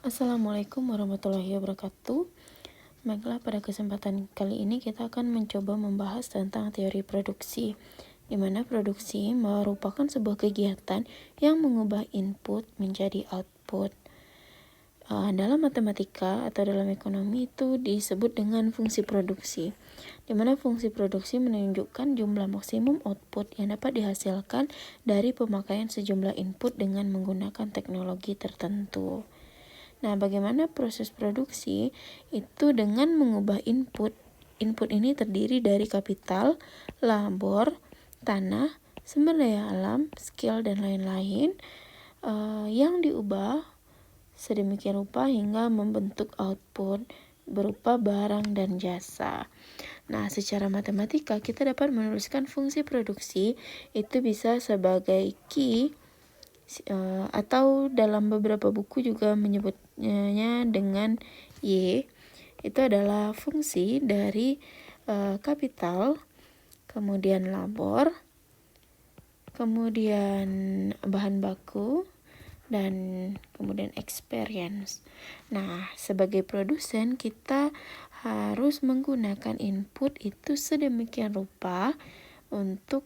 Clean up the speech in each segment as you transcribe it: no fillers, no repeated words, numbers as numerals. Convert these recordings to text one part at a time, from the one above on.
Assalamualaikum warahmatullahi wabarakatuh. Baiklah, pada kesempatan kali ini kita akan mencoba membahas tentang teori produksi, di mana produksi merupakan sebuah kegiatan yang mengubah input menjadi output. Dalam matematika atau dalam ekonomi itu disebut dengan fungsi produksi, di mana fungsi produksi menunjukkan jumlah maksimum output yang dapat dihasilkan dari pemakaian sejumlah input dengan menggunakan teknologi tertentu. Nah, bagaimana proses produksi? Itu dengan mengubah input. Input ini terdiri dari kapital, labor, tanah, sumber daya alam, skill, dan lain-lain yang diubah sedemikian rupa hingga membentuk output berupa barang dan jasa. Nah, secara matematika kita dapat menuliskan fungsi produksi itu bisa sebagai key atau dalam beberapa buku juga menyebutnya dengan Y. Itu adalah fungsi dari kapital, kemudian labor, kemudian bahan baku, dan kemudian experience. Nah, sebagai produsen kita harus menggunakan input itu sedemikian rupa untuk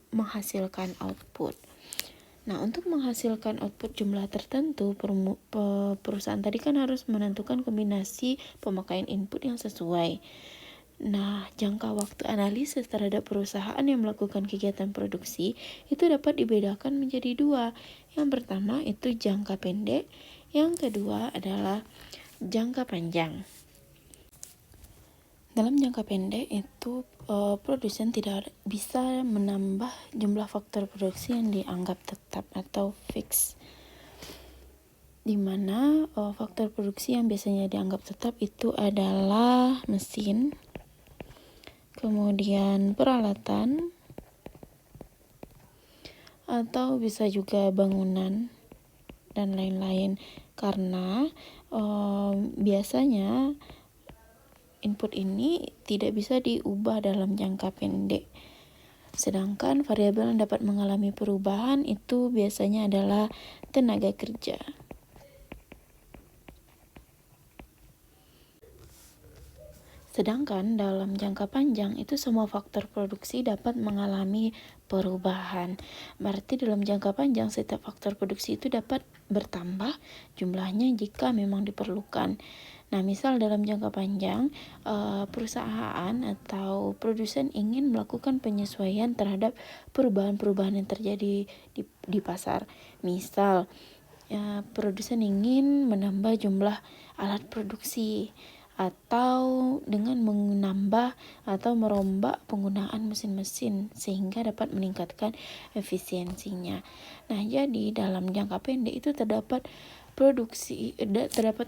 menghasilkan output. Nah, untuk menghasilkan output jumlah tertentu, perusahaan tadi kan harus menentukan kombinasi pemakaian input yang sesuai. Nah, jangka waktu analisis terhadap perusahaan yang melakukan kegiatan produksi itu dapat dibedakan menjadi dua. Yang pertama itu jangka pendek, yang kedua adalah jangka panjang. Dalam jangka pendek itu produsen tidak bisa menambah jumlah faktor produksi yang dianggap tetap atau fix, di mana faktor produksi yang biasanya dianggap tetap itu adalah mesin, kemudian peralatan, atau bisa juga bangunan dan lain-lain, karena biasanya input ini tidak bisa diubah dalam jangka pendek. Sedangkan variabel yang dapat mengalami perubahan itu biasanya adalah tenaga kerja. Sedangkan dalam jangka panjang itu semua faktor produksi dapat mengalami perubahan. Berarti dalam jangka panjang setiap faktor produksi itu dapat bertambah jumlahnya jika memang diperlukan. Nah, misal dalam jangka panjang perusahaan atau produsen ingin melakukan penyesuaian terhadap perubahan-perubahan yang terjadi di pasar. Misal produsen ingin menambah jumlah alat produksi, atau dengan menambah atau merombak penggunaan mesin-mesin sehingga dapat meningkatkan efisiensinya. Nah, jadi dalam jangka pendek itu terdapat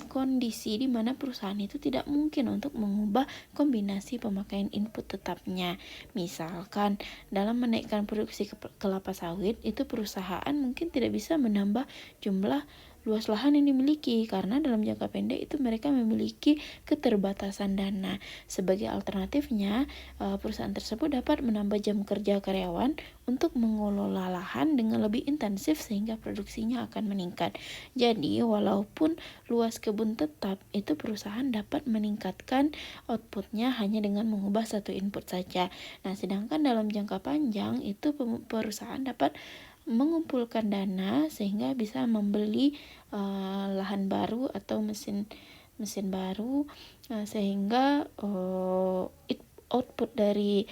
kondisi di mana perusahaan itu tidak mungkin untuk mengubah kombinasi pemakaian input tetapnya. Misalkan dalam menaikkan produksi kelapa sawit itu perusahaan mungkin tidak bisa menambah jumlah luas lahan yang dimiliki karena dalam jangka pendek itu mereka memiliki keterbatasan dana. Sebagai alternatifnya, perusahaan tersebut dapat menambah jam kerja karyawan untuk mengelola lahan dengan lebih intensif sehingga produksinya akan meningkat. Jadi, walaupun luas kebun tetap, itu perusahaan dapat meningkatkan outputnya hanya dengan mengubah satu input saja. Nah, sedangkan dalam jangka panjang itu perusahaan dapat mengumpulkan dana sehingga bisa membeli lahan baru atau mesin baru sehingga output dari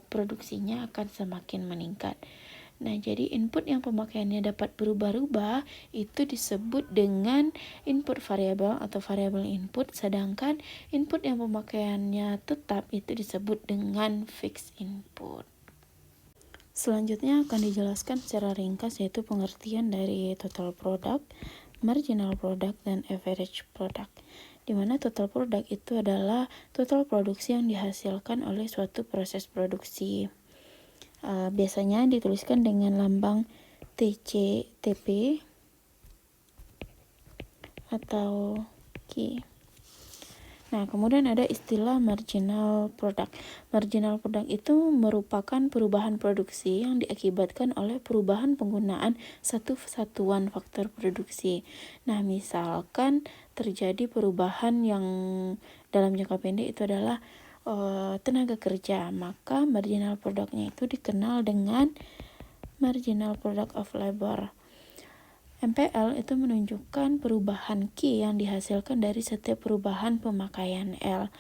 produksinya akan semakin meningkat. Nah, jadi input yang pemakaiannya dapat berubah-ubah itu disebut dengan input variabel atau variable input, sedangkan input yang pemakaiannya tetap itu disebut dengan fixed input. Selanjutnya akan dijelaskan secara ringkas yaitu pengertian dari total product, marginal product, dan average product. Di mana total product itu adalah total produksi yang dihasilkan oleh suatu proses produksi. Biasanya dituliskan dengan lambang TC, TP, atau Q. Nah, kemudian ada istilah marginal product. Marginal product itu merupakan perubahan produksi yang diakibatkan oleh perubahan penggunaan satu satuan faktor produksi. Nah, misalkan terjadi perubahan yang dalam jangka pendek itu adalah tenaga kerja, maka marginal produknya itu dikenal dengan marginal product of labor. MPL itu menunjukkan perubahan Q yang dihasilkan dari setiap perubahan pemakaian L,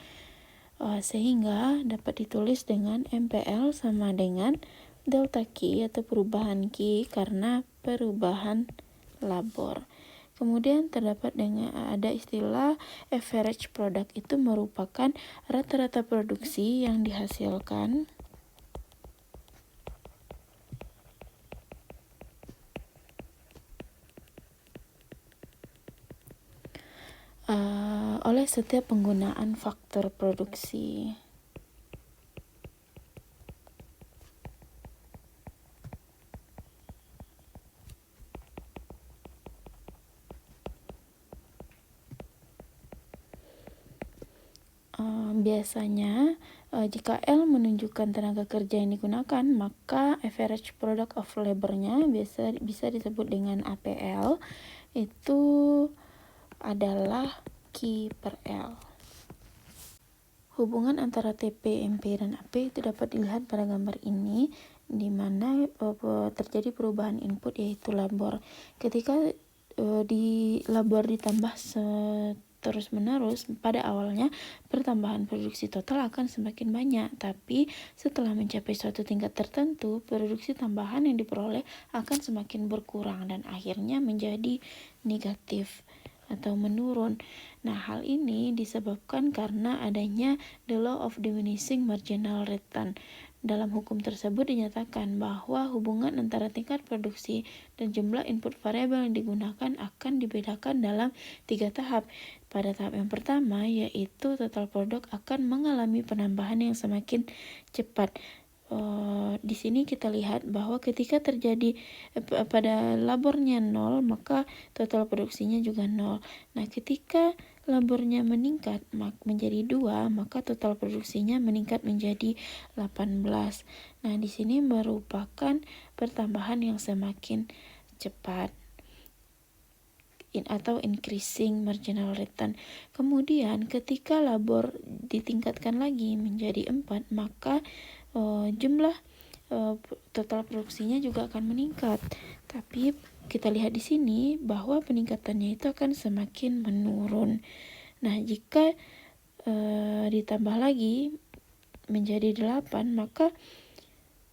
sehingga dapat ditulis dengan MPL sama dengan delta Q atau perubahan Q karena perubahan labor. Kemudian terdapat ada istilah average product, itu merupakan rata-rata produksi yang dihasilkan oleh setiap penggunaan faktor produksi. Biasanya jika L menunjukkan tenaga kerja yang digunakan, maka average product of labor-nya bisa disebut dengan APL. Itu adalah Q per L. Hubungan antara TP, MP, dan AP itu dapat dilihat pada gambar ini, di mana terjadi perubahan input yaitu labor. Ketika di labor ditambah terus-menerus, pada awalnya pertambahan produksi total akan semakin banyak, tapi setelah mencapai suatu tingkat tertentu, produksi tambahan yang diperoleh akan semakin berkurang dan akhirnya menjadi negatif atau menurun. Nah, hal ini disebabkan karena adanya the law of diminishing marginal return. Dalam hukum tersebut dinyatakan bahwa hubungan antara tingkat produksi dan jumlah input variabel yang digunakan akan dibedakan dalam 3 tahap. Pada tahap yang pertama, yaitu total produk akan mengalami penambahan yang semakin cepat. Di sini kita lihat bahwa ketika terjadi pada labornya 0, maka total produksinya juga 0. Nah, ketika labornya meningkat menjadi 2, maka total produksinya meningkat menjadi 18. Nah, di sini merupakan pertambahan yang semakin cepat atau increasing marginal return. Kemudian ketika labor ditingkatkan lagi menjadi 4, maka jumlah total produksinya juga akan meningkat. Tapi kita lihat di sini bahwa peningkatannya itu akan semakin menurun. Nah, jika ditambah lagi menjadi 8, maka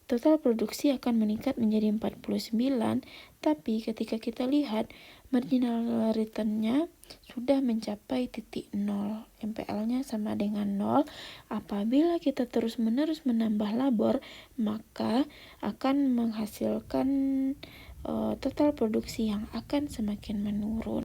total produksi akan meningkat menjadi 49, tapi ketika kita lihat marginal return-nya sudah mencapai titik 0. MPL-nya sama dengan 0. Apabila kita terus-menerus menambah labor, maka akan menghasilkan total produksi yang akan semakin menurun.